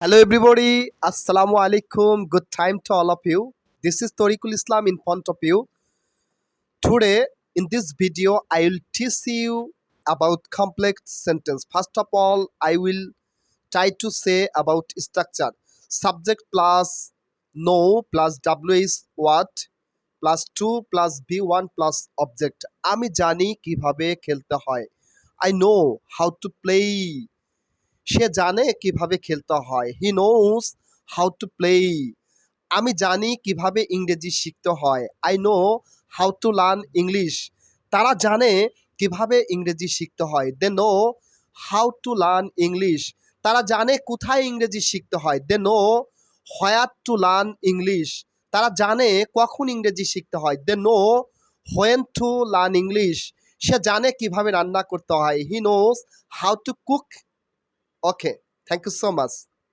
Hello, everybody. Assalamu alaikum. Good time to all of you. This is Tariqul Islam in front of you. Today, in this video, I will teach you about complex sentence. First of all, I will try to say about structure. Subject plus no plus W is what plus 2 plus B1 plus object. আমি জানি কিভাবে খেলতে হয়. I know how to play. সে জানে কিভাবে খেলতে হয়। He knows how to play. আমি জানি কিভাবে ইংরেজি শিখতে হয়। I know how to learn English. তারা জানে কিভাবে ইংরেজি শিখতে হয়। They know how to learn English. তারা জানে কোথায় ইংরেজি শিখতে হয়। They know where to learn English. তারা জানে কখন ইংরেজি শিখতে হয়। They know when to learn English. সে জানে কিভাবে রান্না করতে হয়। He knows how to cook. Okay, thank you so much.